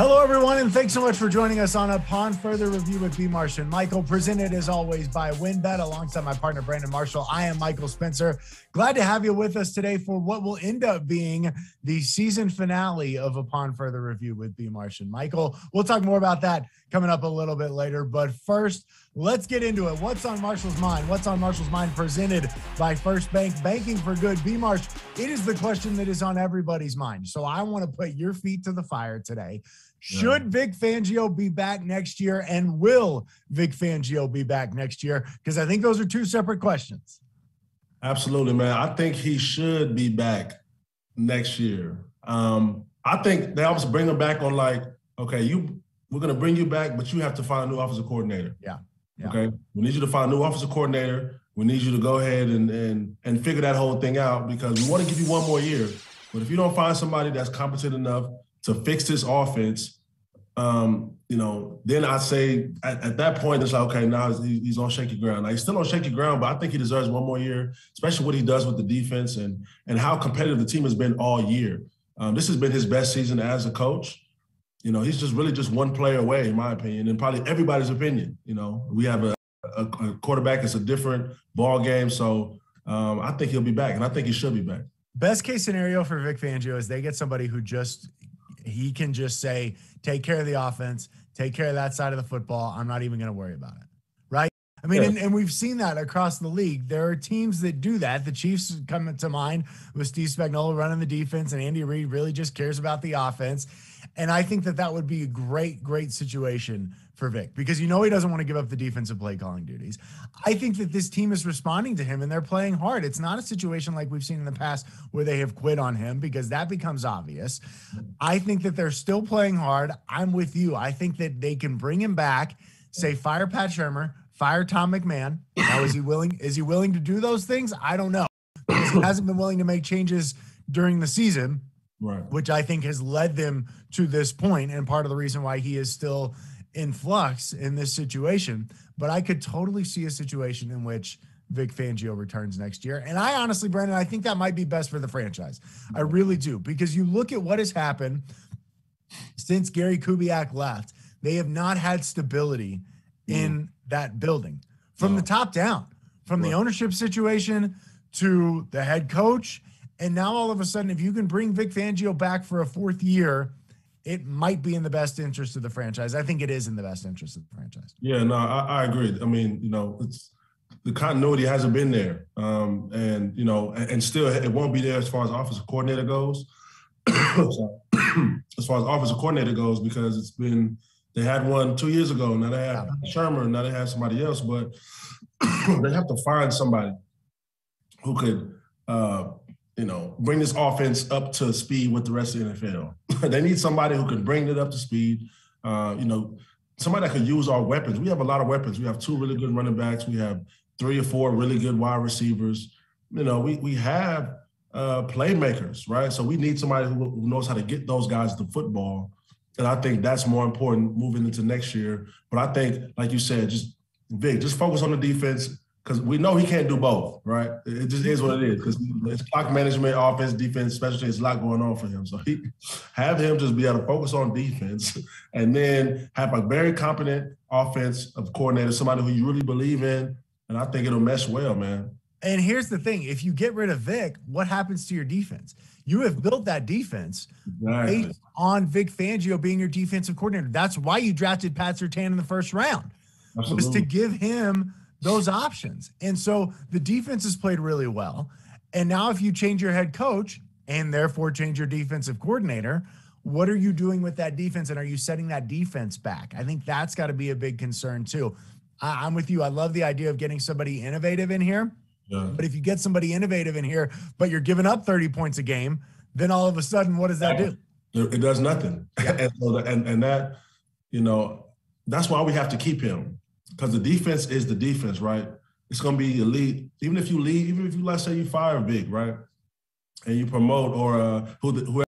Hello, everyone, and thanks so much for joining us on Upon Further Review with B-Marsh and Michael, presented as always by WinBet alongside my partner, Brandon Marshall. I am Michael Spencer. Glad to have you with us today for what will end up being the season finale of Upon Further Review with B-Marsh and Michael. We'll talk more about that coming up a little bit later, but first, let's get into it. What's on Marshall's mind? What's on Marshall's mind, presented by First Bank, banking for good. B-Marsh, it is the question that is on everybody's mind. So I want to put your feet to the fire today. Should Vic Fangio be back next year, and will Vic Fangio be back next year? Because I think those are two separate questions. Absolutely, man. I think he should be back next year. I think they almost bring him back on like, okay, we're going to bring you back, but you have to find a new offensive coordinator. Yeah. Okay. We need you to find a new offensive coordinator. We need you to go ahead and figure that whole thing out, because we want to give you one more year. But if you don't find somebody that's competent enough to fix this offense, then I say at that point, it's like, okay, now he's on shaky ground. Now, he's still on shaky ground, but I think he deserves one more year, especially what he does with the defense and how competitive the team has been all year. This has been his best season as a coach. He's just really just one player away, in my opinion, and probably everybody's opinion. We have a quarterback. It's a different ball game. So I think he'll be back, and I think he should be back. Best case scenario for Vic Fangio is they get somebody who he can just say, take care of the offense, take care of that side of the football. I'm not even going to worry about it. Right? I mean, and we've seen that across the league. There are teams that do that. The Chiefs come to mind with Steve Spagnuolo running the defense, and Andy Reid really just cares about the offense. And I think that would be a great, great situation for Vic, because he doesn't want to give up the defensive play calling duties. I think that this team is responding to him and they're playing hard. It's not a situation like we've seen in the past where they have quit on him, because that becomes obvious. I think that they're still playing hard. I'm with you. I think that they can bring him back, say, fire Pat Shurmur, fire Tom McMahon. Now, is he willing to do those things? I don't know, because he hasn't been willing to make changes during the season, right, which I think has led them to this point, and part of the reason why he is still in flux in this situation. But I could totally see a situation in which Vic Fangio returns next year. And I honestly, Brandon, I think that might be best for the franchise. I really do, because you look at what has happened since Gary Kubiak left. They have not had stability in that building from the top down, from the ownership situation to the head coach. And now all of a sudden, if you can bring Vic Fangio back for a fourth year, it might be in the best interest of the franchise. I think it is in the best interest of the franchise. Yeah, no, I agree. I mean, it's the continuity hasn't been there. And still it won't be there as far as offensive coordinator goes. As far as offensive coordinator goes, because they had one 2 years ago. Now they have Shurmur, now they have somebody else, but they have to find somebody who could bring this offense up to speed with the rest of the NFL. They need somebody who can bring it up to speed. Somebody that could use our weapons. We have a lot of weapons. We have 2 really good running backs. We have 3 or 4 really good wide receivers. We have playmakers, right? So we need somebody who knows how to get those guys the football. And I think that's more important moving into next year. But I think, like you said, just focus on the defense, because we know he can't do both, right? It just is what it is, because it's clock management, offense, defense, especially, it's a lot going on for him. So have him just be able to focus on defense, and then have a very competent offensive coordinator, somebody who you really believe in, and I think it'll mesh well, man. And here's the thing. If you get rid of Vic, what happens to your defense? You have built that defense based on Vic Fangio being your defensive coordinator. That's why you drafted Pat Surtain in the first round. Absolutely. Was to give him those options. And so the defense has played really well. And now if you change your head coach and therefore change your defensive coordinator, what are you doing with that defense? And are you setting that defense back? I think that's got to be a big concern too. I'm with you. I love the idea of getting somebody innovative in here. Yeah. But if you get somebody innovative in here, but you're giving up 30 points a game, then all of a sudden, what does that do? It does nothing. Yeah. and that, that's why we have to keep him. Because the defense is the defense, right? It's going to be elite. Even if you leave, even if you, let's say you fire Vic, right? And you promote, or whoever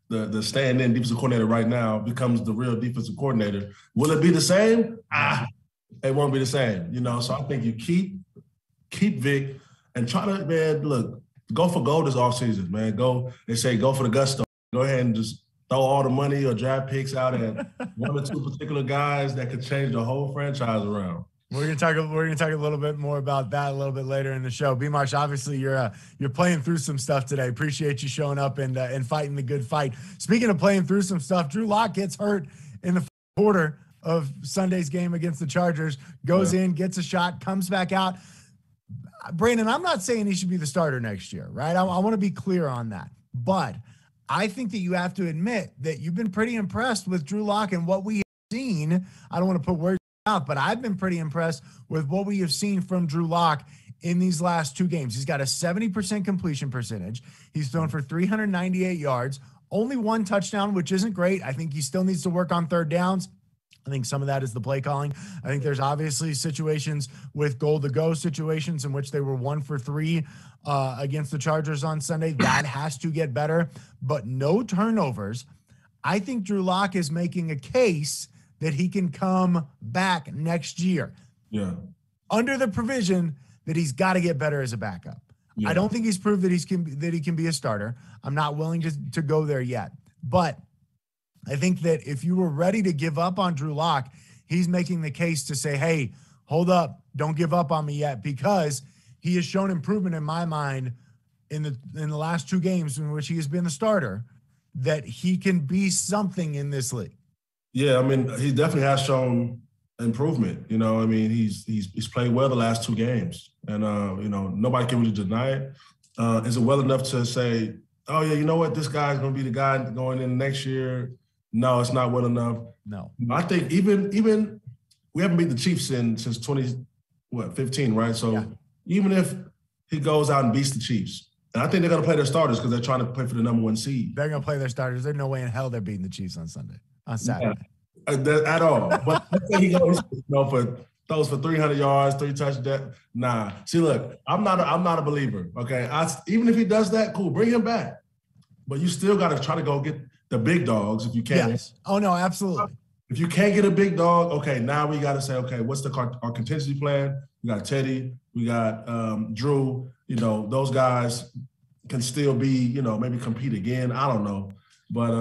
the stand-in defensive coordinator right now becomes the real defensive coordinator, will it be the same? It won't be the same, So I think you keep Vic and try to, go for gold this offseason, man. They say go for the gusto. Go ahead and just throw all the money or draft picks out at one or two particular guys that could change the whole franchise around. We're gonna talk a little bit more about that a little bit later in the show. B-Marsh, obviously you're playing through some stuff today. Appreciate you showing up and fighting the good fight. Speaking of playing through some stuff, Drew Lock gets hurt in the quarter of Sunday's game against the Chargers. Goes in, gets a shot, comes back out. Brandon, I'm not saying he should be the starter next year, right? I want to be clear on that, but I think that you have to admit that you've been pretty impressed with Drew Lock and what we have seen. I don't want to put words out, but I've been pretty impressed with what we have seen from Drew Lock in these last 2 games. He's got a 70% completion percentage. He's thrown for 398 yards, only 1 touchdown, which isn't great. I think he still needs to work on third downs. I think some of that is the play calling. I think there's obviously situations with goal to go situations in which they were 1 for 3 against the Chargers on Sunday. That has to get better, but no turnovers. I think Drew Lock is making a case that he can come back next year. Yeah. Under the provision that he's got to get better as a backup. Yeah. I don't think he's proved that he can be a starter. I'm not willing to go there yet, but I think that if you were ready to give up on Drew Lock, he's making the case to say, hey, hold up, don't give up on me yet, because he has shown improvement in my mind in the last 2 games in which he has been the starter, that he can be something in this league. Yeah, I mean, he definitely has shown improvement. You know, I mean, he's played well the last 2 games, and you know, nobody can really deny it. Is it well enough to say, oh yeah, you know what, this guy's going to be the guy going in next year? No, it's not well enough. No, I think even we haven't beat the Chiefs since 2015, right? So even if he goes out and beats the Chiefs, and I think they're going to play their starters because they're trying to play for the #1 seed. They're going to play their starters. There's no way in hell they're beating the Chiefs on Saturday. At all. But he goes, throws for 300 yards, 3 touchdowns. Nah. See, look, I'm not a believer. Okay, even if he does that, cool, bring him back. But you still got to try to go get the big dogs if you can. Yes. Oh no, absolutely. If you can't get a big dog, okay, now we got to say, okay, what's our contingency plan? We got Teddy, we got Drew. You know, those guys can still be, you know, maybe compete again. I don't know, but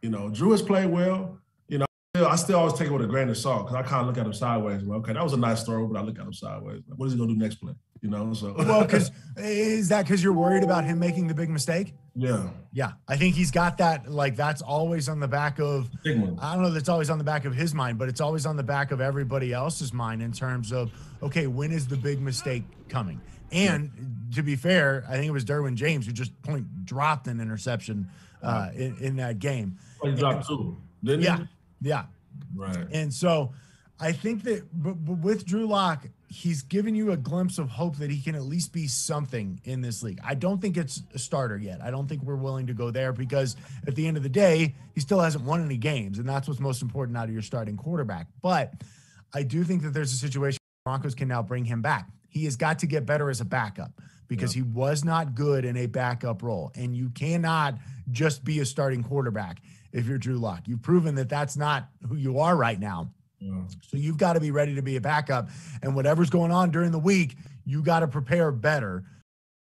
you know, Drew has played well. You know, I still always take it with a grain of salt because I kind of look at him sideways. Well, okay, that was a nice throw, but I look at him sideways. What is he gonna do next play? You know, so. Well, is that because you're worried about him making the big mistake? Yeah. Yeah. I think he's got that, like, that's always on the back of, I don't know if it's always on the back of his mind, but it's always on the back of everybody else's mind in terms of, okay, when is the big mistake coming? And to be fair, I think it was Derwin James who just dropped an interception in that game. Oh, he dropped 2, didn't he? Yeah. Right. And so I think that but with Drew Lock, he's given you a glimpse of hope that he can at least be something in this league. I don't think it's a starter yet. I don't think we're willing to go there because at the end of the day, he still hasn't won any games, and that's what's most important out of your starting quarterback. But I do think that there's a situation where Broncos can now bring him back. He has got to get better as a backup because he was not good in a backup role, and you cannot just be a starting quarterback if you're Drew Lock. You've proven that that's not who you are right now. So you've got to be ready to be a backup, and whatever's going on during the week, you got to prepare better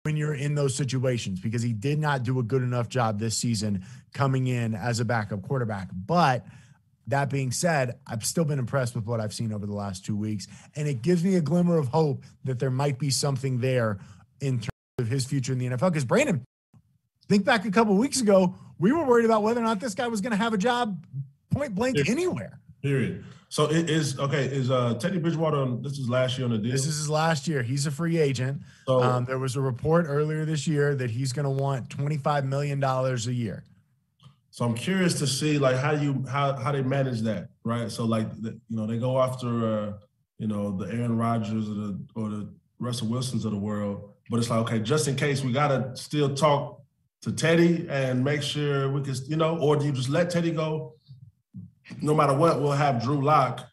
when you're in those situations because he did not do a good enough job this season coming in as a backup quarterback. But that being said, I've still been impressed with what I've seen over the last 2 weeks, and it gives me a glimmer of hope that there might be something there in terms of his future in the NFL. Because Brandon, think back a couple of weeks ago, we were worried about whether or not this guy was going to have a job point blank anywhere. Period. So is Teddy Bridgewater, this is last year on the deal? This is his last year. He's a free agent. So, there was a report earlier this year that he's going to want $25 million a year. So I'm curious to see like how they manage that, right? So like they go after the Aaron Rodgers or the Russell Wilsons of the world, but it's like, okay, just in case we gotta still talk to Teddy and make sure we can, or do you just let Teddy go? No matter what, we'll have Drew Lock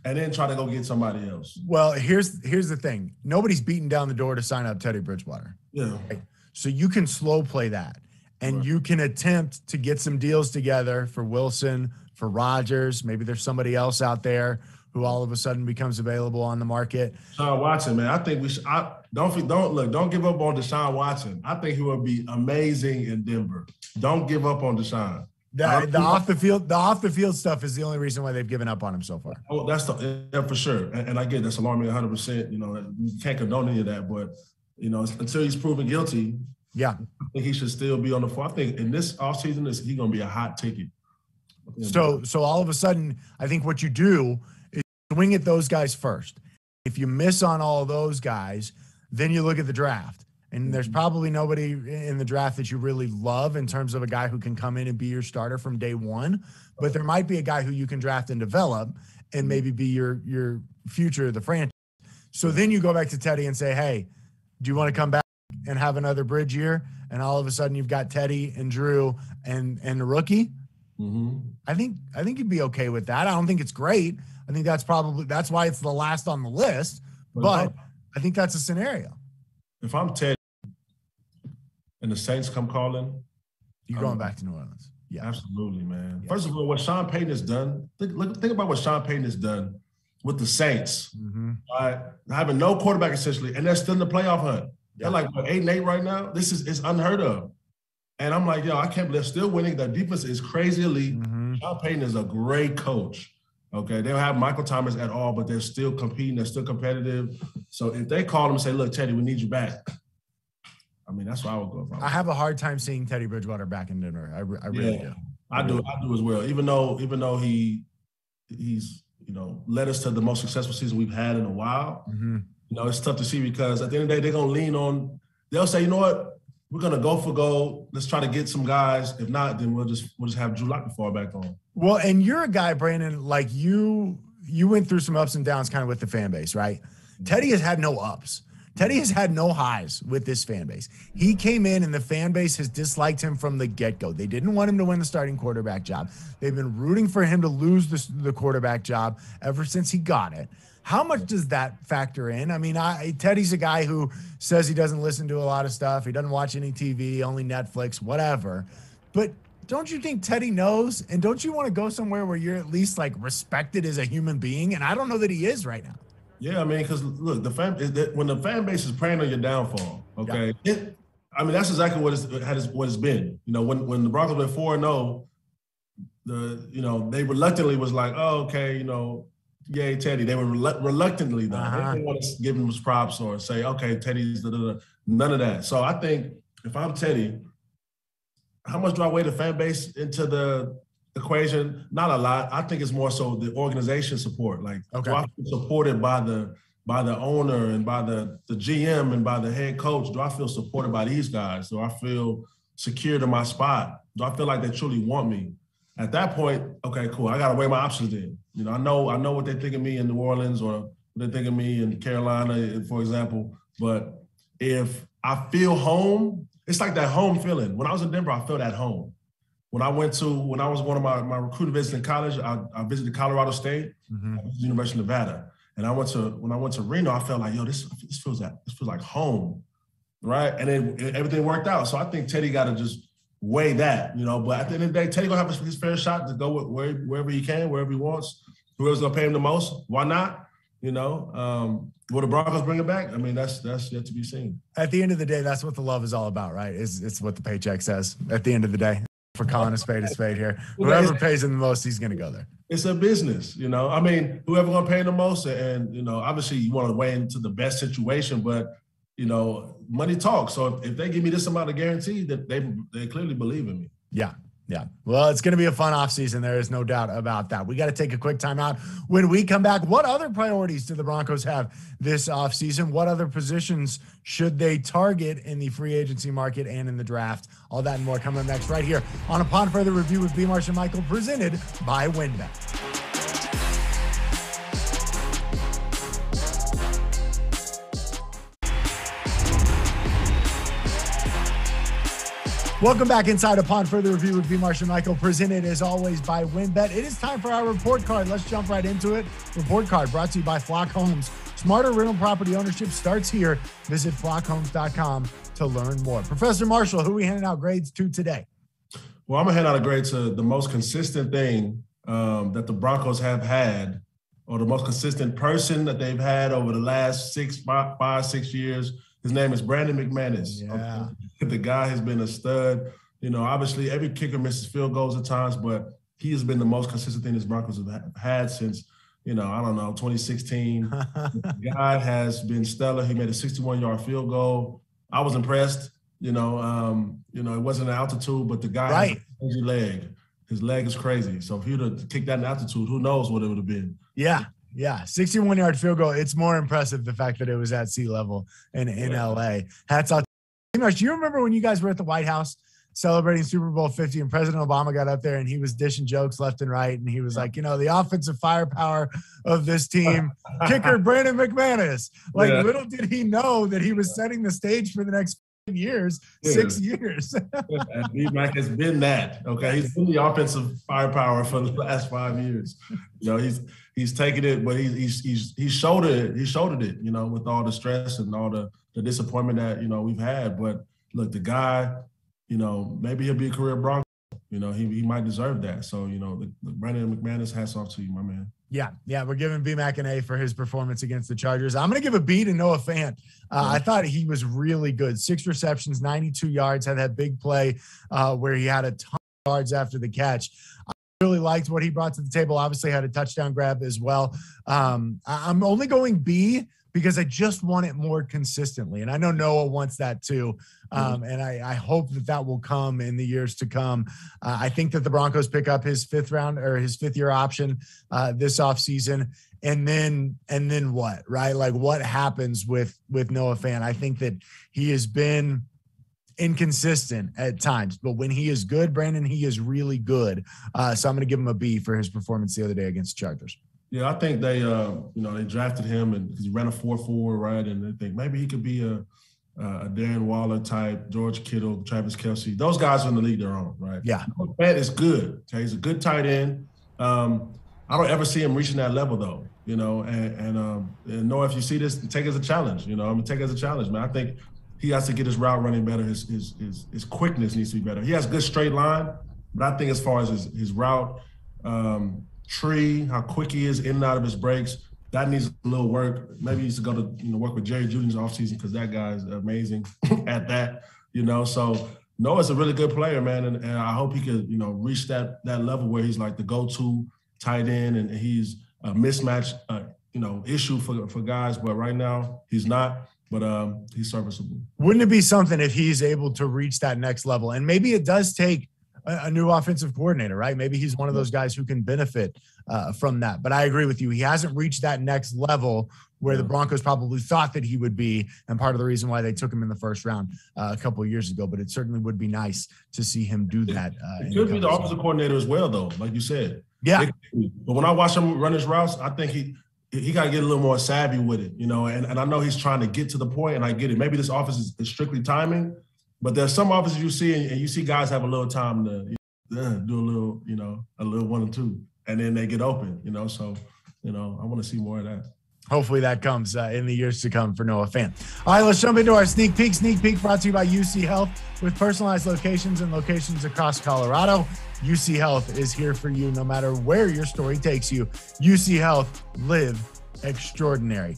and then try to go get somebody else. Well, here's the thing. Nobody's beating down the door to sign up Teddy Bridgewater. Yeah. Right? So you can slow play that. And you can attempt to get some deals together for Wilson, for Rodgers. Maybe there's somebody else out there who all of a sudden becomes available on the market. Deshaun Watson, man, I think we should. Don't give up on Deshaun Watson. I think he will be amazing in Denver. Don't give up on Deshaun. The off the field stuff is the only reason why they've given up on him so far. Oh, yeah, for sure. And I get that's alarming 100%. You can't condone any of that, but until he's proven guilty, yeah, I think he should still be on the floor. I think in this offseason, he's going to be a hot ticket. So all of a sudden, I think what you do is swing at those guys first. If you miss on all those guys, then you look at the draft. And there's probably nobody in the draft that you really love in terms of a guy who can come in and be your starter from day one. But there might be a guy who you can draft and develop and maybe be your future of the franchise. So then you go back to Teddy and say, hey, do you want to come back and have another bridge year? And all of a sudden you've got Teddy and Drew and the rookie. Mm-hmm. I think you'd be okay with that. I don't think it's great. I think that's why it's the last on the list. But I think that's a scenario. If I'm Teddy and the Saints come calling, you're going back to New Orleans. Yeah, absolutely, man. Yeah. First of all, what Sean Payton has done, think about what Sean Payton has done with the Saints. Mm-hmm. Right? Having no quarterback essentially, and they're still in the playoff hunt. Yeah. They're like 8-8 right now. This is unheard of. And I'm like, I can't believe they're still winning. Their defense is crazy elite. Mm-hmm. Sean Payton is a great coach. Okay, they don't have Michael Thomas at all, but they're still competing. They're still competitive. So if they call him and say, look, Teddy, we need you back. I mean, that's why I would go. I have a hard time seeing Teddy Bridgewater back in Denver. I really do. I do as well. Even though he's led us to the most successful season we've had in a while. Mm-hmm. It's tough to see because at the end of the day, they're gonna lean on. They'll say, you know what, we're gonna go for gold. Let's try to get some guys. If not, then we'll just have Drew Lock to fall back on. Well, and you're a guy, Brandon, like you went through some ups and downs kind of with the fan base, right? Mm-hmm. Teddy has had no ups. Teddy has had no highs with this fan base. He came in and the fan base has disliked him from the get-go. They didn't want him to win the starting quarterback job. They've been rooting for him to lose the quarterback job ever since he got it. How much does that factor in? I mean, Teddy's a guy who says he doesn't listen to a lot of stuff. He doesn't watch any TV, only Netflix, whatever. But don't you think Teddy knows? And don't you want to go somewhere where you're at least like respected as a human being? And I don't know that he is right now. Yeah, I mean, because look, when the fan base is preying on your downfall, okay, that's exactly what it's been. When the Broncos went 4-0, they reluctantly was like, oh, okay, yay, Teddy. They were reluctantly though. They didn't want to give him his props or say, okay, Teddy's none of that. So I think if I'm Teddy, how much do I weigh the fan base into the equation? Not a lot. I think it's more so the organization support. Like, do I feel supported by the owner and by the GM and by the head coach? Do I feel supported by these guys? Do I feel secure in my spot? Do I feel like they truly want me? At that point, okay, cool. I got to weigh my options then. I know what they think of me in New Orleans or what they think of me in Carolina, for example. But if I feel home, it's like that home feeling. When I was in Denver, I felt at home. When I was one of my recruiting visits in college, I visited Colorado State, University of Nevada, and when I went to Reno, I felt like, this feels like home, right? And then everything worked out. So I think Teddy got to just weigh that, But at the end of the day, Teddy gonna have his fair shot to go wherever he can, wherever he wants. Whoever's gonna pay him the most, why not? Will the Broncos bring it back? I mean, that's yet to be seen. At the end of the day, that's what the love is all about, right? It's what the paycheck says. At the end of the day. For calling a spade here. Whoever pays him the most, he's going to go there. It's a business, I mean, whoever going to pay him the most, and, obviously you want to weigh into the best situation, but, money talks. So if they give me this amount of guarantee, that they clearly believe in me. Yeah. Well, it's going to be a fun offseason. There is no doubt about that. We got to take a quick timeout. When we come back, what other priorities do the Broncos have this offseason? What other positions should they target in the free agency market and in the draft? All that and more coming up next right here on Upon Further Review with B-Marsh and Michael, presented by WynnBET. Welcome back inside Upon Further Review with B-Marsh and Michael, presented as always by WynnBET. It is time for our report card. Let's jump right into it. Report card brought to you by Flock Homes. Smarter rental property ownership starts here. Visit flockhomes.com to learn more. Professor Marshall, who are we handing out grades to today? Well, I'm going to hand out a grade to the most consistent thing that the Broncos have had or the most consistent person that they've had over the last 5-6 years. His name is Brandon Mcmanus. Yeah. Okay? The guy has been a stud. Obviously every kicker misses field goals at times, but he has been the most consistent thing this Broncos have had since, 2016. The guy has been stellar. He made a 61-yard field goal. I was impressed. It wasn't an altitude, but the guy has a crazy leg. His leg is crazy. So if he would have kicked that in altitude, who knows what it would have been. Yeah. 61-yard field goal. It's more impressive the fact that it was at sea level in LA. Hats off. Do you remember when you guys were at the White House celebrating Super Bowl 50 and President Obama got up there and he was dishing jokes left and right. And he was like, the offensive firepower of this team, kicker Brandon Mcmanus. Little did he know that he was setting the stage for the next 6 years. And B-Mac has been that. Okay. He's been the offensive firepower for the last 5 years. He's taken it, but he shouldered it, with all the stress and all the disappointment that, we've had. But look, the guy, maybe he'll be a career Bronco. He might deserve that. So, Brandon Mcmanus, hats off to you, my man. Yeah, we're giving B-Mac an A for his performance against the Chargers. I'm going to give a B to Noah Fant. I thought he was really good. 6 receptions, 92 yards, had that big play where he had a ton of yards after the catch. I really liked what he brought to the table. Obviously had a touchdown grab as well. I'm only going B because I just want it more consistently. And I know Noah wants that too. And I hope that will come in the years to come. I think that the Broncos pick up his 5th year option this offseason. And then what, right? What happens with Noah Fant? I think that he has been inconsistent at times, but when he is good, Brandon, he is really good. So I'm going to give him a B for his performance the other day against the Chargers. Yeah, I think they drafted him and he ran a 4.4, right? And they think maybe he could be a Darren Waller type, George Kittle, Travis Kelce. Those guys are in the league their own, right? Yeah. Fant is good. Okay? He's a good tight end. I don't ever see him reaching that level though, and Noah, if you see this, take it as a challenge, take it as a challenge, man. I think he has to get his route running better. His quickness needs to be better. He has good straight line, but I think as far as his route, tree, how quick he is in and out of his breaks, that needs a little work. Maybe he needs to go to work with Jerry Judy's offseason because that guy is amazing at that. So Noah's a really good player, man, and I hope he could reach that level where he's like the go-to tight end and he's a mismatch issue for guys. But right now he's not. But he's serviceable. Wouldn't it be something if he's able to reach that next level? And maybe it does take a new offensive coordinator, right? Maybe he's one of those guys who can benefit from that. But I agree with you. He hasn't reached that next level where the Broncos probably thought that he would be, and part of the reason why they took him in the first round a couple of years ago. But it certainly would be nice to see him do that. It could be the offensive coordinator as well, though, like you said. Yeah. But when I watch him run his routes, I think he got to get a little more savvy with it, and I know he's trying to get to the point, and I get it. Maybe this offense is strictly timing, but there's some offenses you see, and you see guys have a little time to do a little 1 or 2, and then they get open, So, I want to see more of that. Hopefully that comes in the years to come for Noah Fant. All right, let's jump into our sneak peek. Sneak peek brought to you by UC Health. With personalized locations and locations across Colorado, UC Health is here for you no matter where your story takes you. UC Health, live extraordinary.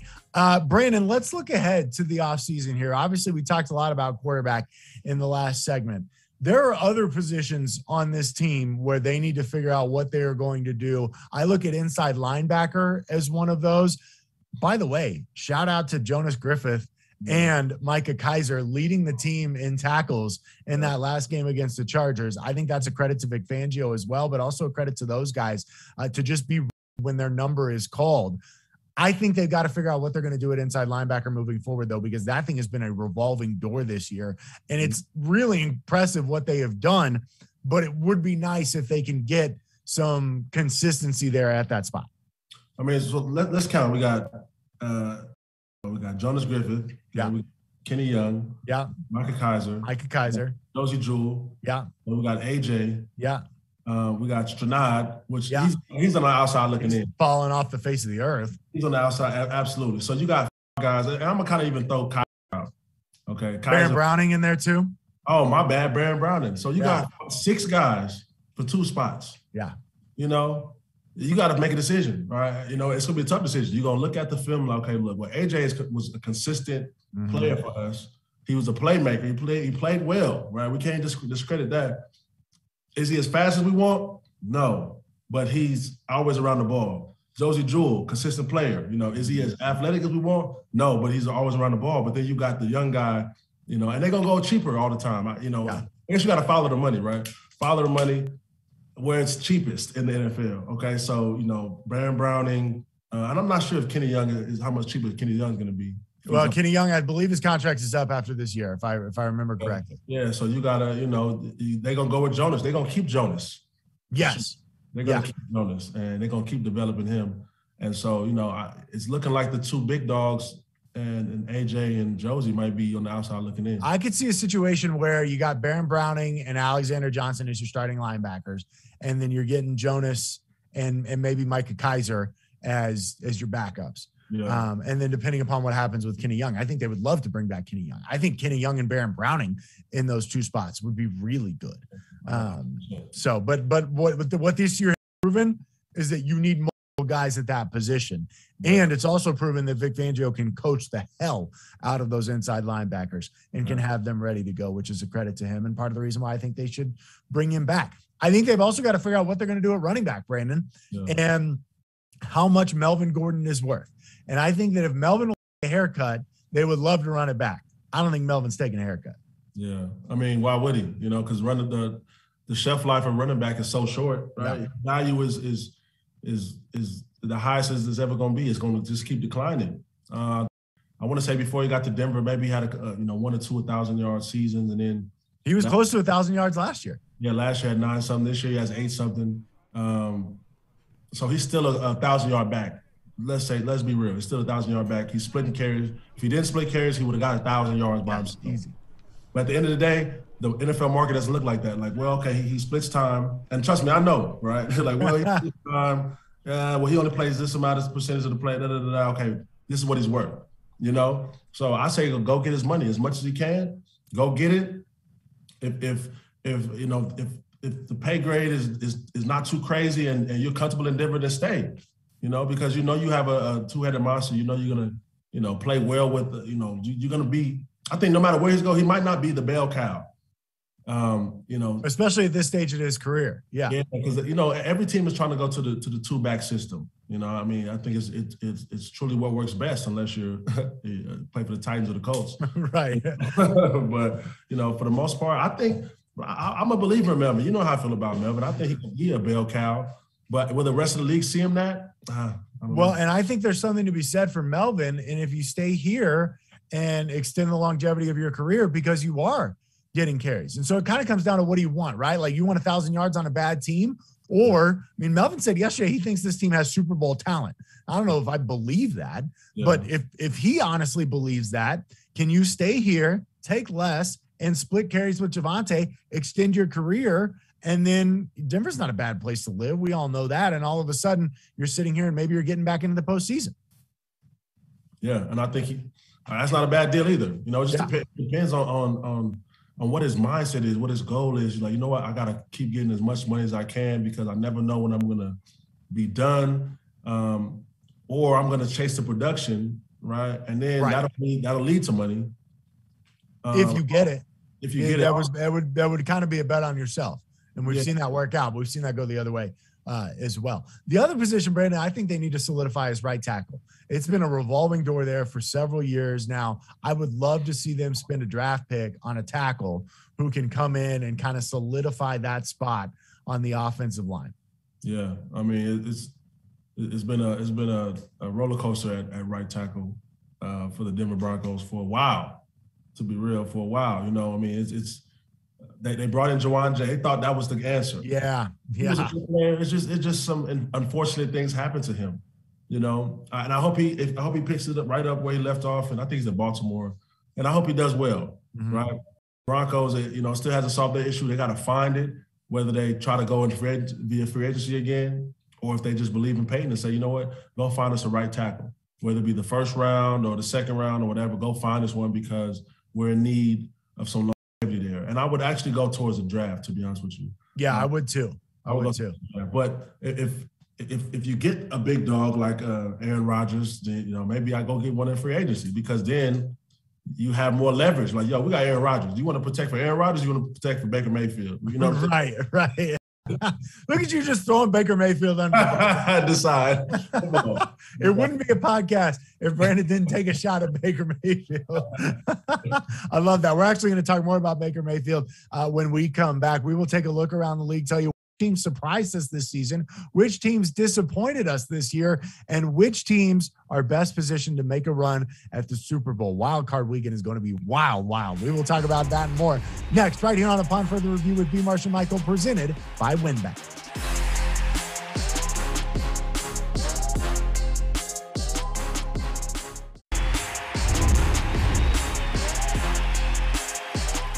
Brandon, let's look ahead to the offseason here. Obviously, we talked a lot about quarterback in the last segment. There are other positions on this team where they need to figure out what they are going to do. I look at inside linebacker as one of those. By the way, shout out to Jonas Griffith and Micah Kaiser leading the team in tackles in that last game against the Chargers. I think that's a credit to Vic Fangio as well, but also a credit to those guys to just be when their number is called. I think they've got to figure out what they're going to do at inside linebacker moving forward, though, because that thing has been a revolving door this year. And it's really impressive what they have done, but it would be nice if they can get some consistency there at that spot. I mean, so let's count. We got Jonas Griffith. Yeah. Kenny Young. Yeah. Micah Kaiser. Josie Jewell. Yeah. We got AJ. Yeah. We got Stranad, which he's on the outside looking in. Falling off the face of the earth. He's on the outside, absolutely. So you got guys, and I'm going to kind of even throw Kaiser out. Okay. Baron Browning in there too? Oh, my bad, Baron Browning. So you got 6 guys for 2 spots. Yeah. you got to make a decision, right? You know, it's going to be a tough decision. You're going to look at the film like, okay, look, well, AJ was a consistent player for us. He was a playmaker. He played well, right? We can't discredit that. Is he as fast as we want? No, but he's always around the ball. Josie Jewell, consistent player. You know, is he as athletic as we want? No, but he's always around the ball. But then you got the young guy, you know, and they're going to go cheaper all the time. I guess you got to follow the money, right? Follow the money where it's cheapest in the NFL. Okay, so, you know, Baron Browning, and I'm not sure if Kenny Young is how much cheaper Kenny Young is going to be. Well, Kenny Young, I believe his contract is up after this year, if I remember correctly. Yeah, so you got to, you know, they're going to go with Jonas. They're going to keep Jonas. Yes. They're going to keep Jonas, and they're going to keep developing him. And so, you know, it's looking like the two big dogs and AJ and Josie might be on the outside looking in. I could see a situation where you got Baron Browning and Alexander Johnson as your starting linebackers, and then you're getting Jonas and maybe Micah Kaiser as your backups. Yeah. And then depending upon what happens with Kenny Young, I think they would love to bring back Kenny Young. I think Kenny Young and Baron Browning in those two spots would be really good. But what this year has proven is that you need multiple guys at that position. And it's also proven that Vic Fangio can coach the hell out of those inside linebackers and can have them ready to go, which is a credit to him and part of the reason why I think they should bring him back. I think they've also got to figure out what they're going to do at running back, Brandon, and how much Melvin Gordon is worth. And I think that if Melvin will take a haircut, they would love to run it back. I don't think Melvin's taking a haircut. Yeah. I mean, why would he? You know, because running the shelf life of running back is so short, right? Yeah. Value is the highest as it's ever going to be. It's going to just keep declining. I want to say before he got to Denver, maybe he had 1 or 2 1,000-yard seasons, and then he was close to 1,000 yards last year. Yeah, last year had 9-something. This year he has 8-something. So he's still a 1,000-yard back. Let's be real. He's still a 1,000-yard back. He's splitting carries. If he didn't split carries, he would have got 1,000 yards by himself. Easy. But at the end of the day, the NFL market doesn't look like that. Like, well, okay, he splits time, and trust me, I know, right? Like, well, he splits time. Well, he only plays this amount of percentage of the play. Okay, this is what he's worth. You know. So I say, go get his money as much as he can. Go get it. If the pay grade is not too crazy and you're comfortable in Denver, then stay. You know, because you have a two-headed monster. You know you're gonna, play well with. You're gonna be. I think no matter where he's go, he might not be the bell cow. Especially at this stage of his career. Yeah, because every team is trying to go to the two-back system. You know, I mean, I think it's truly what works best, unless you play for the Titans or the Colts. Right. But for the most part, I think I'm a believer in Melvin. You know how I feel about Melvin. I think he can be a bell cow. But will the rest of the league see him that? I don't know. And I think there's something to be said for Melvin. And if you stay here and extend the longevity of your career, because you are getting carries. And so it kind of comes down to what do you want, right? Like you want 1,000 yards on a bad team, or, Melvin said yesterday he thinks this team has Super Bowl talent. I don't know if I believe that, but if he honestly believes that, can you stay here, take less, and split carries with Javonte, extend your career? And then Denver's not a bad place to live. We all know that. And all of a sudden you're sitting here and maybe you're getting back into the postseason. Yeah. And I think that's not a bad deal either. It just depends on what his mindset is, what his goal is. Like, you know what? I got to keep getting as much money as I can because I never know when I'm going to be done. Or I'm going to chase the production. Right. And then that'll lead to money. If you get it. If you get it. That would kind of be a bet on yourself. And we've seen that work out. But we've seen that go the other way as well. The other position, Brandon, I think they need to solidify is right tackle. It's been a revolving door there for several years now. I would love to see them spend a draft pick on a tackle who can come in and kind of solidify that spot on the offensive line. Yeah, I mean it's been a roller coaster at right tackle for the Denver Broncos for a while. To be real, for a while, They brought in Juwan J. They thought that was the answer. Yeah. He was a good player. It's just some unfortunate things happen to him, And I hope he picks it up right up where he left off. And I think he's in Baltimore. And I hope he does well, right? Broncos, still has to solve their issue. They got to find it, whether they try to go via free agency again, or if they just believe in Peyton and say, you know what, go find us a right tackle, whether it be the first round or the second round or whatever. Go find us one because we're in need of some there. And I would actually go towards the draft, to be honest with you. Yeah, I would too. I would too. But if if you get a big dog like Aaron Rodgers, then, maybe I go get one in free agency, because then you have more leverage. Like, yo, we got Aaron Rodgers. Do you want to protect for Aaron Rodgers? You want to protect for Baker Mayfield? Right. Look at you just throwing Baker Mayfield under the decide. It wouldn't be a podcast if Brandon didn't take a shot at Baker Mayfield. I love that. We're actually going to talk more about Baker Mayfield when we come back. We will take a look around the league, tell you which teams surprised us this season, which teams disappointed us this year, and which teams are best positioned to make a run at the Super Bowl. Wildcard weekend is going to be wild. We will talk about that and more next, right here on Upon Further Review with B-Marsh and Michael, presented by WinBet.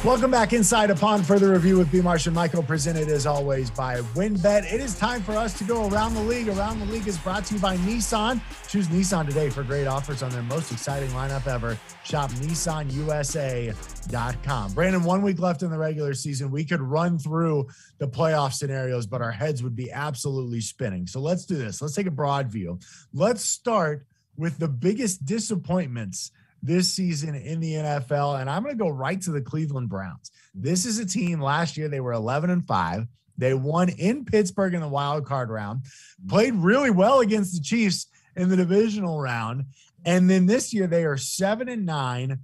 Welcome back inside Upon Further Review with B-Marsh and Michael, presented as always by WinBet. It is time for us to go around the league. Around the League is brought to you by Nissan. Choose Nissan today for great offers on their most exciting lineup ever. Shop NissanUSA.com. Brandon, 1 week left in the regular season. We could run through the playoff scenarios, but our heads would be absolutely spinning. So let's do this. Let's take a broad view. Let's start with the biggest disappointments this season in the NFL, and I'm going to go right to the Cleveland Browns. This is a team last year, they were 11-5. They won in Pittsburgh in the wild card round, played really well against the Chiefs in the divisional round, and then this year they are 7-9,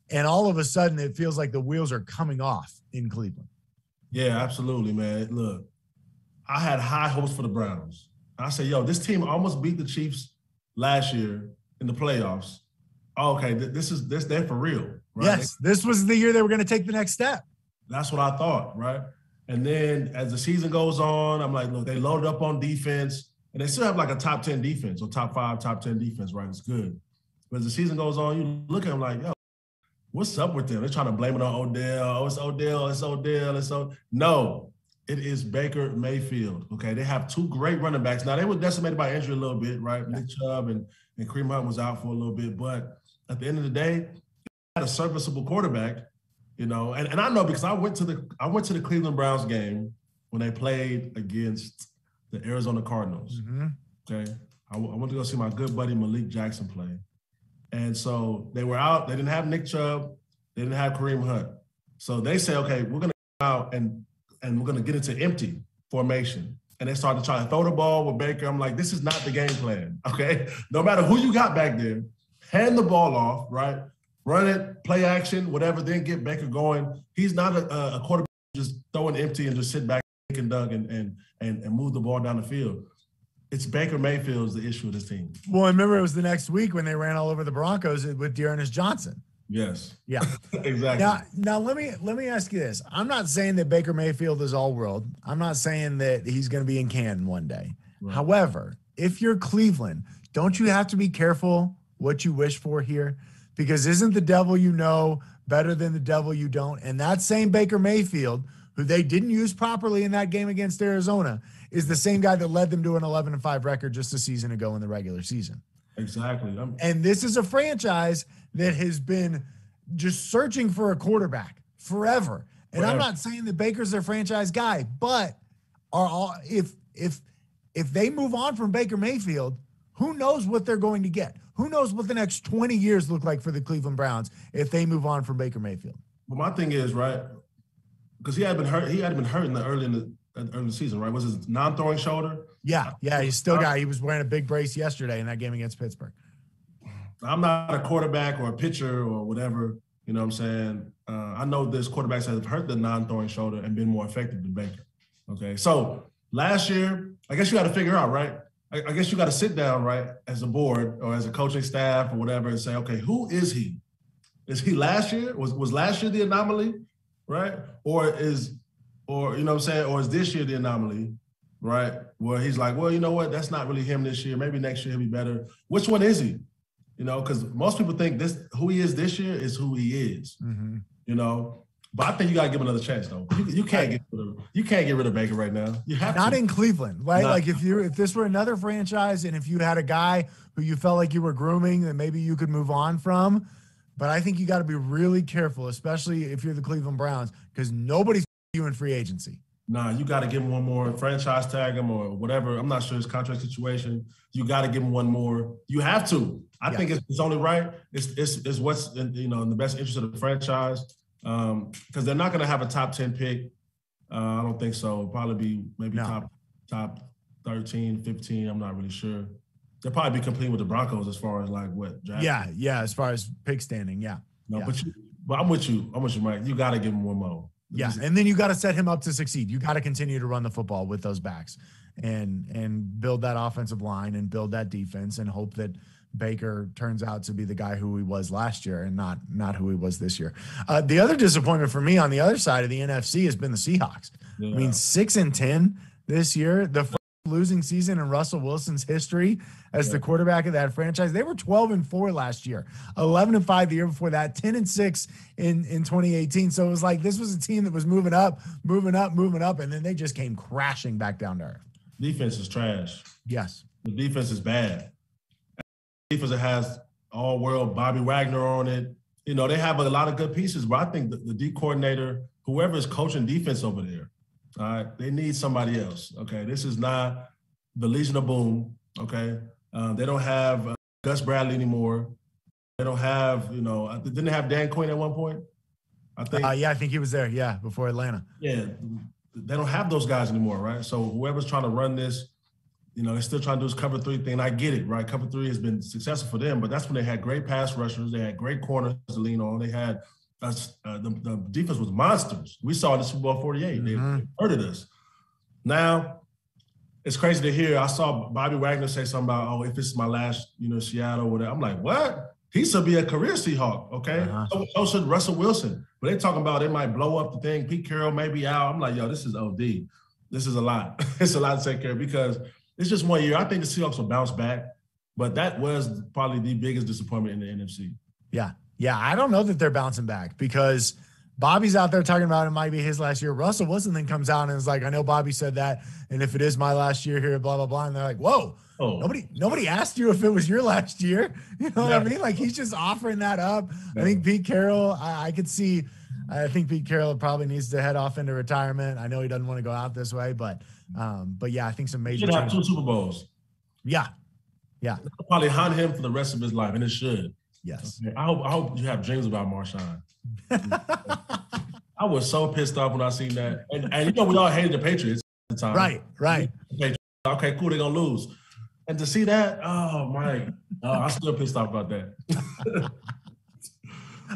and all of a sudden it feels like the wheels are coming off in Cleveland. Yeah, absolutely, man. Look, I had high hopes for the Browns. I said, yo, this team almost beat the Chiefs last year in the playoffs. Oh, okay, they're for real, right? Yes, this was the year they were going to take the next step. That's what I thought, right? And then as the season goes on, I'm like, look, they loaded up on defense, and they still have like a top 10 defense or top 5, top 10 defense, right? It's good. But as the season goes on, you look at them like, yo, what's up with them? They're trying to blame it on Odell. Oh, it's Odell. No, it is Baker Mayfield, okay? They have 2 great running backs. Now, they were decimated by injury a little bit, right? Nick Chubb and Kareem Hunt was out for a little bit, but at the end of the day, they had a serviceable quarterback, and I know because I went to the Cleveland Browns game when they played against the Arizona Cardinals. Mm-hmm. Okay, I went to go see my good buddy Malik Jackson play, and so they were out. They didn't have Nick Chubb, they didn't have Kareem Hunt, so they say, okay, we're gonna go out and we're gonna get into empty formation. And they started to try to throw the ball with Baker. I'm like, this is not the game plan, okay? No matter who you got back there, hand the ball off, right? Run it, play action, whatever, then get Baker going. He's not a quarterback just throwing empty and just sit back and dunk and move the ball down the field. It's Baker Mayfield's the issue of this team. Well, I remember it was the next week when they ran all over the Broncos with Dearness Johnson. Yes. Yeah. Exactly. Now let me ask you this. I'm not saying that Baker Mayfield is all world. I'm not saying that he's going to be in Canton one day. Right. However, if you're Cleveland, don't you have to be careful what you wish for here? Because isn't the devil you know better than the devil you don't? And that same Baker Mayfield, who they didn't use properly in that game against Arizona, is the same guy that led them to an 11-5 record just a season ago in the regular season. Exactly. And this is a franchise that has been just searching for a quarterback forever. And I'm not saying that Baker's their franchise guy, but if they move on from Baker Mayfield, who knows what they're going to get? Who knows what the next 20 years look like for the Cleveland Browns if they move on from Baker Mayfield? Well, my thing is, right, because he had been hurt in the early season, right? Was his non-throwing shoulder? Yeah, he was wearing a big brace yesterday in that game against Pittsburgh. I'm not a quarterback or a pitcher or whatever, you know what I'm saying? I know there's quarterbacks that have hurt the non-throwing shoulder and been more effective than Baker, okay? So last year, I guess you got to figure out, right? I guess you got to sit down, right, as a board or as a coaching staff or whatever and say, okay, who is he? Is he last year? Was last year the anomaly, right? Or is this year the anomaly, right? Where he's like, well, you know what? That's not really him this year. Maybe next year he'll be better. Which one is he? Because most people think who he is this year is who he is, But I think you got to give him another chance, though. You can't get rid of Baker right now. You have not to. In Cleveland, right? Like if this were another franchise and if you had a guy who you felt like you were grooming, then maybe you could move on from. But I think you got to be really careful, especially if you're the Cleveland Browns, because nobody's you in free agency. Nah, you got to give him one more, franchise tag him or whatever. I'm not sure his contract situation. You got to give him one more. You have to. I think it's only right. It's what's in the best interest of the franchise, because they're not going to have a top 10 pick. I don't think so. It'll probably be maybe top 13, 15. I'm not really sure. They'll probably be competing with the Broncos as far as like what? Draft Yeah. As far as pick standing, but I'm with you. Mike. You got to give him one more. Yeah, and then you got to set him up to succeed. You got to continue to run the football with those backs and build that offensive line and build that defense and hope that Baker turns out to be the guy who he was last year and not who he was this year. The other disappointment for me on the other side of the NFC has been the Seahawks. Yeah. I mean, 6-10 this year, the first losing season in Russell Wilson's history as the quarterback of that franchise. They were 12-4 last year, 11-5 the year before that, 10-6 in 2018. So it was like this was a team that was moving up, and then they just came crashing back down to earth. Defense is trash. Yes. The defense is bad. Defense that has all-world Bobby Wagner on it. You know, they have a lot of good pieces, but I think the D coordinator, whoever is coaching defense over there, all right, they need somebody else, okay? This is not the Legion of Boom, okay? They don't have Gus Bradley anymore. They don't have, didn't they have Dan Quinn at one point? I think. I think he was there, before Atlanta. Yeah, they don't have those guys anymore, right? So whoever's trying to run this, they're still trying to do this cover 3 thing. I get it, right? Cover 3 has been successful for them, but that's when they had great pass rushers. They had great corners to lean on. They had the defense was monsters. We saw in the Super Bowl 48. They hurted us. Now, it's crazy to hear. I saw Bobby Wagner say something about, if this is my last, Seattle or whatever. I'm like, what? He should be a career Seahawk, okay? So should Russell Wilson. But they're talking about they might blow up the thing. Pete Carroll may be out. I'm like, yo, this is OD. This is a lot. It's a lot to take care of because it's just 1 year. I think the Seahawks will bounce back, but that was probably the biggest disappointment in the NFC. Yeah, I don't know that they're bouncing back because Bobby's out there talking about it might be his last year. Russell Wilson then comes out and is like, I know Bobby said that, and if it is my last year here, blah, blah, blah. And they're like, whoa, nobody asked you if it was your last year. You know what I mean? Like, he's just offering that up. I think Pete Carroll, I think Pete Carroll probably needs to head off into retirement. I know he doesn't want to go out this way, but yeah, I think some major should have 2 Super Bowls. Yeah. It'll probably haunt him for the rest of his life, and it should. Yes. Okay. I hope you have dreams about Marshawn. I was so pissed off when I seen that. And we all hated the Patriots at the time. Right. Okay, cool, they're going to lose. And to see that, oh, my. I'm still pissed off about that.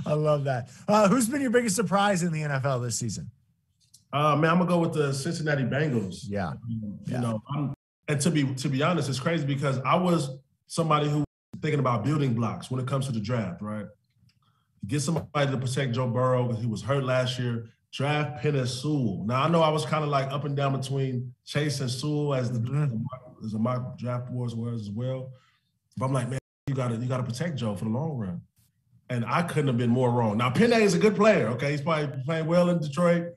I love that. Who's been your biggest surprise in the NFL this season? I'm going to go with the Cincinnati Bengals. Yeah. And to be honest, it's crazy because I was somebody who was thinking about building blocks when it comes to the draft, right? Get somebody to protect Joe Burrow because he was hurt last year. Draft Penei Sewell. Now, I know I was kind of like up and down between Chase and Sewell as the mock draft wars was as well. But I'm like, man, you gotta protect Joe for the long run. And I couldn't have been more wrong. Now, Penei is a good player, okay? He's probably playing well in Detroit,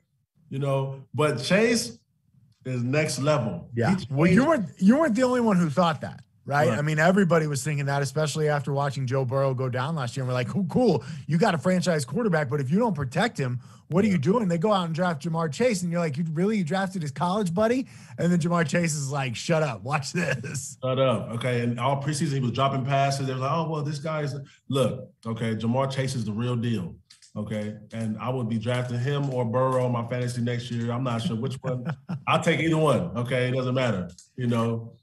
but Chase is next level. Yeah. Well, you weren't the only one who thought that. Right? I mean, everybody was thinking that, especially after watching Joe Burrow go down last year. And we're like, cool. You got a franchise quarterback, but if you don't protect him, what are you doing? They go out and draft Jamar Chase, and you're like, you drafted his college buddy? And then Jamar Chase is like, shut up. Watch this. Shut up. Okay. And all preseason, he was dropping passes. They were like, oh, well, this guy is – look, okay, Jamar Chase is the real deal. Okay. And I would be drafting him or Burrow in my fantasy next year. I'm not sure which one. I'll take either one. Okay. It doesn't matter,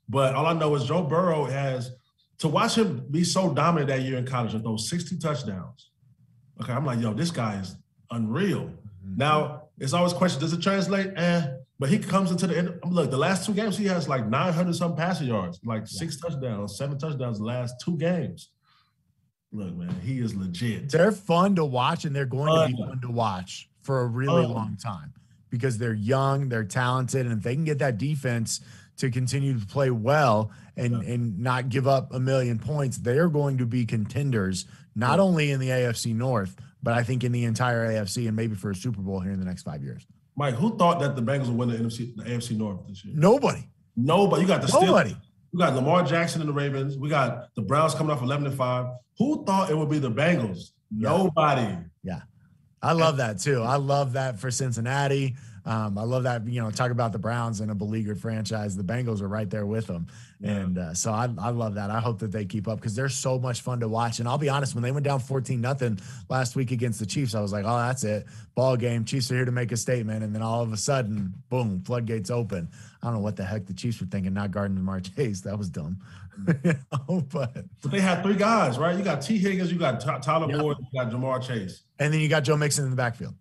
But all I know is Joe Burrow has to watch him be so dominant that year in college and throw 60 touchdowns. Okay. I'm like, yo, this guy is unreal. Mm-hmm. Now, it's always a question, does it translate? But he comes into the end. Look, the last 2 games, he has like 900-some passing yards, like 6 touchdowns, 7 touchdowns the last 2 games. Look, man, he is legit. They're fun to watch, and they're going to be fun to watch for a really long time because they're young, they're talented, and if they can get that defense to continue to play well and not give up a million points, they're going to be contenders, not only in the AFC North, but I think in the entire AFC and maybe for a Super Bowl here in the next 5 years. Mike, who thought that the Bengals would win the AFC North this year? Nobody. You got the Nobody. Steelers. We got Lamar Jackson and the Ravens. We got the Browns coming off 11-5. Who thought it would be the Bengals? Nobody. Yeah. I love that too. I love that for Cincinnati. I love that, talk about the Browns and a beleaguered franchise. The Bengals are right there with them. Yeah. And so I love that. I hope that they keep up because they're so much fun to watch. And I'll be honest, when they went down 14-0 last week against the Chiefs, I was like, oh, that's it. Ball game. Chiefs are here to make a statement. And then all of a sudden, boom, floodgates open. I don't know what the heck the Chiefs were thinking, not guarding Jamar Chase. That was dumb. But they had 3 guys, right? You got T. Higgins, you got Tyler Boyd, you got Jamar Chase. And then you got Joe Mixon in the backfield.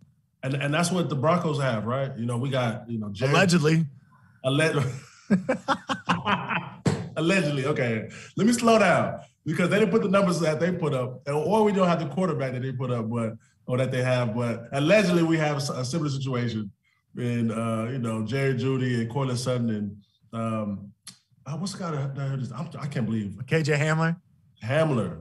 And that's what the Broncos have, right? We got, Jared, allegedly. Allegedly. Okay. Let me slow down because they didn't put the numbers that they put up, or we don't have the quarterback that they put up, or that they have. But allegedly, we have a similar situation in, Jerry Jeudy and Cortland Sutton and what's the guy that I can't believe KJ Hamler.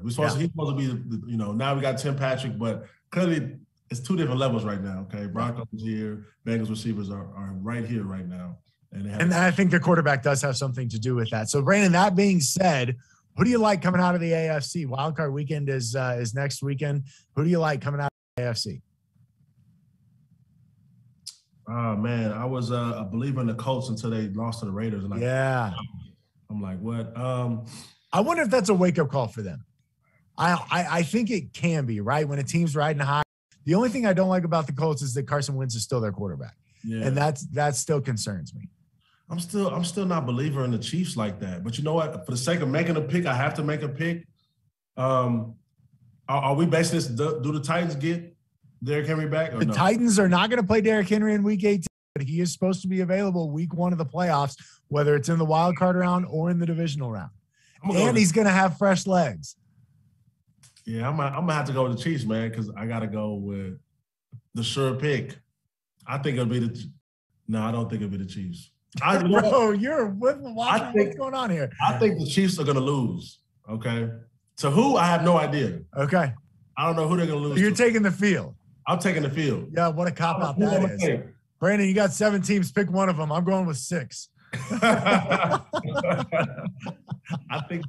He's supposed to be now we got Tim Patrick, but clearly it's 2 different levels right now. Okay, Broncos here, Bengals receivers are right here right now. And I think the quarterback does have something to do with that. So, Brandon, that being said, who do you like coming out of the AFC? Wildcard weekend is next weekend. Who do you like coming out of the AFC? Oh, man, I was a believer in the Colts until they lost to the Raiders. And I'm like, what? I wonder if that's a wake-up call for them. I think it can be, right? When a team's riding high. The only thing I don't like about the Colts is that Carson Wentz is still their quarterback. Yeah. And that still concerns me. I'm still not a believer in the Chiefs like that. But you know what? For the sake of making a pick, I have to make a pick. Are we basing this? Do the Titans get Derrick Henry back? Or the Titans are not going to play Derrick Henry in Week 18, but he is supposed to be available Week 1 of the playoffs, whether it's in the wild card round or in the divisional round. And he's going to have fresh legs. Yeah, I'm gonna have to go with the Chiefs, man, because I got to go with the sure pick. I think it'll be No, I don't think it'll be the Chiefs. You're watching what's going on here. I think the Chiefs are going to lose, okay? To who? I have no idea. Okay. I don't know who they're going to lose You're taking the field. I'm taking the field. Yeah, what a cop-out that is. Brandon, you got 7 teams. Pick one of them. I'm going with 6. I think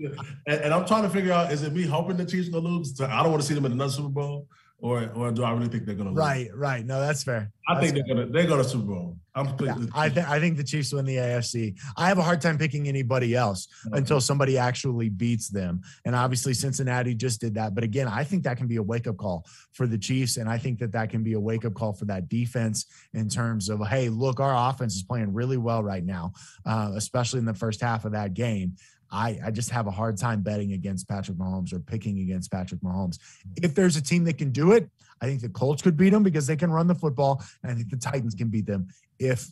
and I'm trying to figure out, is it me hoping the Chiefs are going to lose? I don't want to see them in another Super Bowl. Or do I really think they're going to lose? Right. No, that's fair. I think they're going to Super Bowl. I think the Chiefs win the AFC. I have a hard time picking anybody else until somebody actually beats them. And obviously Cincinnati just did that. But again, I think that can be a wake-up call for the Chiefs. And I think that can be a wake-up call for that defense in terms of, hey, look, our offense is playing really well right now, especially in the first half of that game. I just have a hard time betting against Patrick Mahomes or picking against Patrick Mahomes. If there's a team that can do it, I think the Colts could beat them because they can run the football, and I think the Titans can beat them if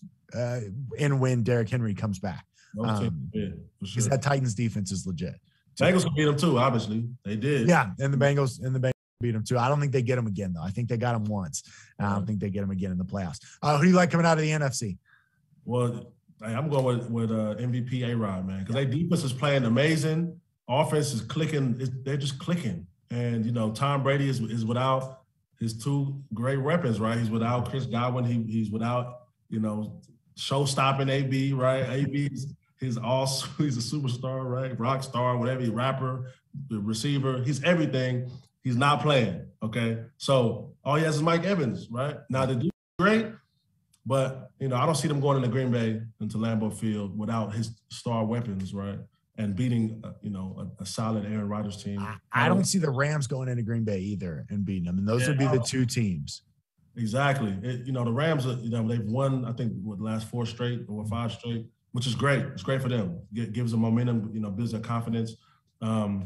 and when Derrick Henry comes back. Because that Titans defense is legit. Bengals can beat them too, obviously. They did. Yeah, and the Bengals beat them too. I don't think they get them again, though. I think they got them once. I don't think they get them again in the playoffs. Who do you like coming out of the NFC? Well, I'm going with MVP A-Rod, man, because their defense is playing amazing. Offense is clicking. They're just clicking. And, Tom Brady is without his 2 great weapons, right? He's without Chris Godwin. He's without, show-stopping AB, right? AB he's a superstar, right? Rock star, whatever, he's rapper, the receiver. He's everything. He's not playing, okay? So all he has is Mike Evans, right? Now, the dude's great. But, I don't see them going into Green Bay, into Lambeau Field without his star weapons, right? And beating, a solid Aaron Rodgers team. I don't see the Rams going into Green Bay either and beating them. And those would be the 2 teams. Exactly. The Rams, they've won, I think, the last 4 straight or 5 straight, which is great. It's great for them. Gives them momentum, builds their confidence. I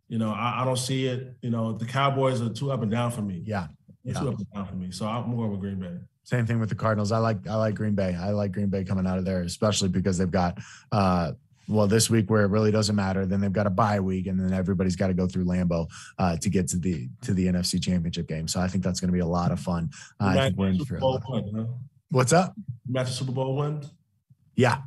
don't see it. The Cowboys are too up and down for me. Yeah. Too up and down for me. So I'm going with Green Bay. Same thing with the Cardinals. I like Green Bay. I like Green Bay coming out of there, especially because they've got this week where it really doesn't matter. Then they've got a bye week, and then everybody's got to go through Lambeau to get to the NFC Championship game. So I think that's going to be a lot of fun. I think we're in for What's up? Match the Super Bowl win? Yeah.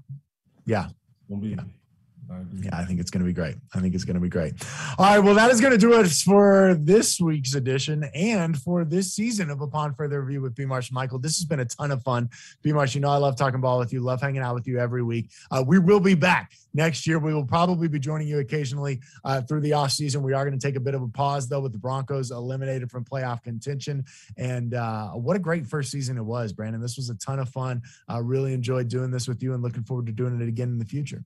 Yeah, I think it's going to be great. I think it's going to be great. All right, well, that is going to do it for this week's edition and for this season of Upon Further Review with B-Marsh and Michael. This has been a ton of fun. B-Marsh, you know I love talking ball with you, love hanging out with you every week. We will be back next year. We will probably be joining you occasionally through the offseason. We are going to take a bit of a pause, though, with the Broncos eliminated from playoff contention. And what a great first season it was, Brandon. This was a ton of fun. I really enjoyed doing this with you and looking forward to doing it again in the future.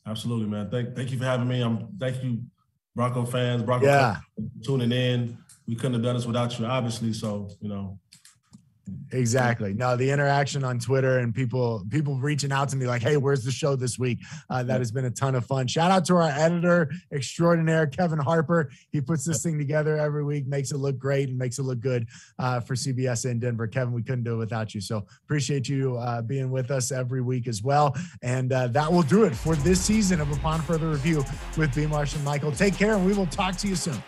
Absolutely, man. Thank you for having me. Thank you, Bronco fans, fans, tuning in. We couldn't have done this without you, obviously. So, Exactly. No, the interaction on Twitter and people reaching out to me like, hey, where's the show this week? That has been a ton of fun. Shout out to our editor extraordinaire, Kevin Harper. He puts this thing together every week, makes it look great and makes it look good for CBS in Denver. Kevin, we couldn't do it without you. So appreciate you being with us every week as well. And that will do it for this season of Upon Further Review with B-Marsh and Michael. Take care, and we will talk to you soon.